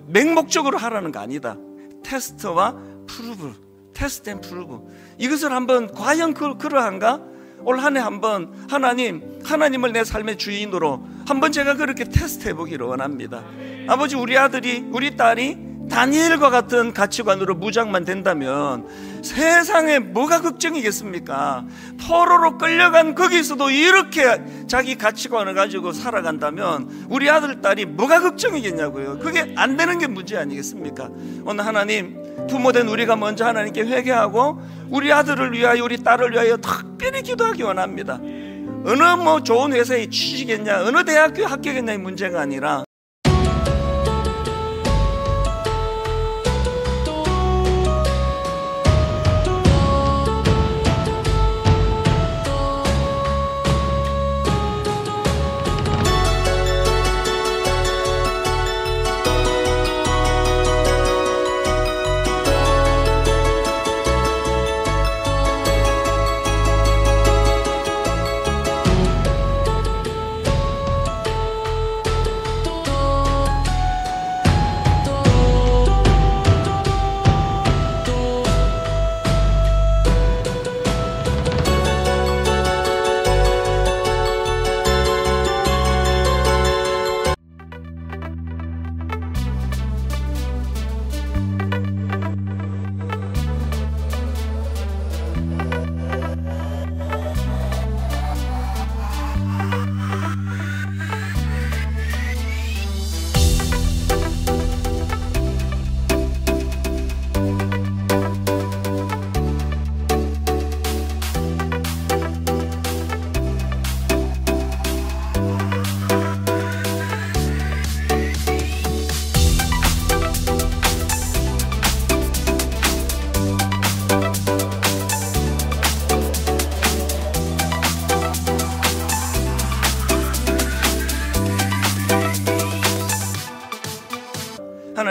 맹목적으로 하라는 거 아니다. 테스트와 프루브, 테스트 앤 프루브, 이것을 한번 과연 그러한가? 올 한 해 한번 하나님을 내 삶의 주인으로 한번 제가 그렇게 테스트해 보기를 원합니다. 아버지, 우리 아들이, 우리 딸이 다니엘과 같은 가치관으로 무장만 된다면 세상에 뭐가 걱정이겠습니까? 포로로 끌려간 거기서도 이렇게 자기 가치관을 가지고 살아간다면 우리 아들, 딸이 뭐가 걱정이겠냐고요. 그게 안 되는 게 문제 아니겠습니까? 오늘 하나님, 부모된 우리가 먼저 하나님께 회개하고 우리 아들을 위하여, 우리 딸을 위하여 특별히 기도하기 원합니다. 어느 좋은 회사에 취직했냐, 어느 대학교에 합격했냐의 문제가 아니라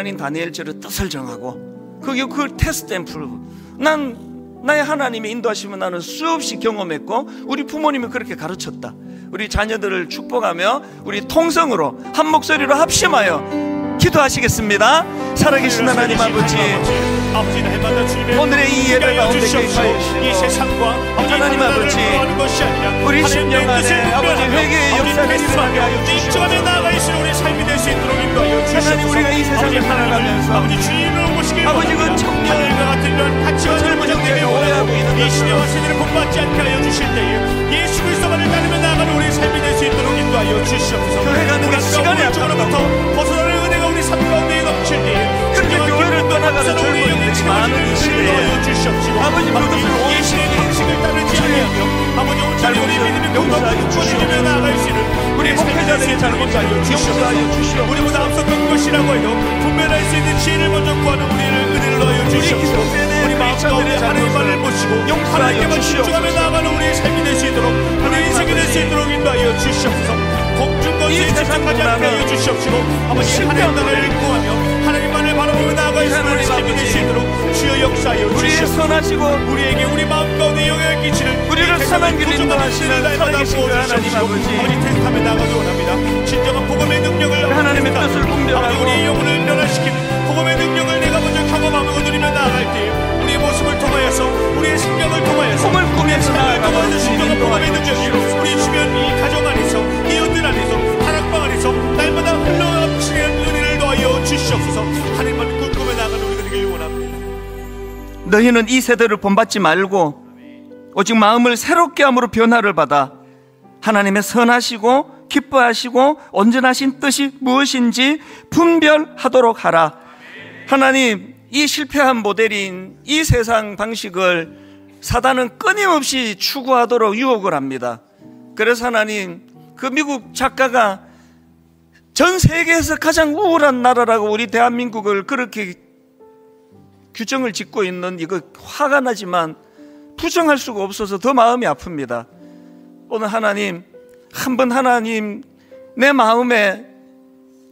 기관인 다니엘처럼 뜻을 정하고 그게 그 테스트 앰플. 나의 하나님의 인도하시면 나는 수없이 경험했고 우리 부모님이 그렇게 가르쳤다. 우리 자녀들을 축복하며 우리 통성으로 한 목소리로 합심하여 기도하시겠습니다. 살아계신 하나님 아버지, 오늘의 이 예배 가운데 계시옵시고 하나님 아버지, 우리 심령 안에 아버지 회개의 역사를 일어나게 하여 주시옵소서. 하나님, 우리가 이 세상을 살아가면서 아버지 그 청년 젊은 형제가 오해하고 있는 이 시대와 세대를 본받지 않게 하여 주실 때에 예수 그리스도만을 따르며 나아가는 우리의 삶이 될 수 있도록 인도하여 주시옵소서. 교회 가는 게 시간이 아깝다부터 벗어나는 은혜가 우리 삶 가운데 넘칠 때에 그렇게 교회를 떠나가는 젊은이들이 많은 이 시대에 아버지 그것을 이 시대의 방식을 따르지 아니하며 아버지 온전히 우리 믿음의 공동체를 꾸짖으며 나아갈 수 있는 우리 목회자들의 잘못을 용서하여 주시옵소서. 우리보다 앞섰던 것이라고 해도 분별할 수 있는 지혜를 먼저 구하는 우리를 은혜를 넣어 주시옵소서. 우리 마음 가운데 하나님의 말을 모시고 하나님께만 집중하며 나아가는 우리의 삶이 될 수 있도록 우리의 인생이 될 수 있도록 인도하여 주시옵소서. 공중권세에 집착하지 않게 하여 주시옵시고 아버지 하나님 나라를 구하며 하나님만을 바라보며 나아갈 수 있는 삶이 될 수 있도록 주여 역사하여 주시옵소서. 선하시고 우리에게 우리 마음 가운데 영향을 끼치는 우리를 선한 길로 인도하시는 살아계신 하나님 아버지, 아버지 테스트하며 나아가기 원합니다. 진정한 복음의 능력을 하나님의 뜻을 분별하고 우리의 영혼을 변화시키는 복음의 능력을 내가 먼저 경험하며 누리며 나아갈 때 우리의 모습을 통하여서 우리의 생명을 통하여서 꿈을 꾸면서 나아가는 진정한 복음의 능력이 우리 주변 이 가정 안에서 이웃들 안에서 다락방 안에서 날마다 흘러넘치는 은혜를 더하여 주시옵소서. 하나님만 꿈꾸며 나아가는 우리가 되길 원합니다. 너희는 이 세대를 본받지 말고 오직 마음을 새롭게 함으로 변화를 받아 하나님의 선하시고 기뻐하시고 온전하신 뜻이 무엇인지 분별하도록 하라. 하나님, 이 실패한 모델인 이 세상 방식을 사단은 끊임없이 추구하도록 유혹을 합니다. 그래서 하나님, 그 미국 작가가 전 세계에서 가장 우월한 나라라고 우리 대한민국을 그렇게 규정을 짓고 있는 이거 화가 나지만 부정할 수가 없어서 더 마음이 아픕니다. 오늘 하나님, 한번 하나님 내 마음에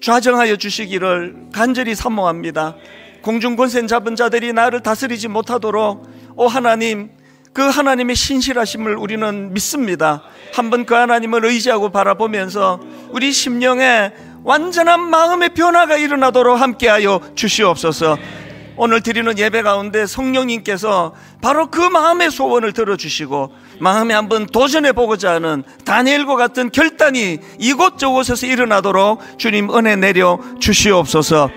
좌정하여 주시기를 간절히 사모합니다. 공중권세 잡은 자들이 나를 다스리지 못하도록 오 하나님, 그 하나님의 신실하심을 우리는 믿습니다. 한번 그 하나님을 의지하고 바라보면서 우리 심령에 완전한 마음의 변화가 일어나도록 함께하여 주시옵소서. 오늘 드리는 예배 가운데 성령님께서 바로 그 마음의 소원을 들어주시고 마음에 한번 도전해보고자 하는 다니엘과 같은 결단이 이곳저곳에서 일어나도록 주님 은혜 내려 주시옵소서.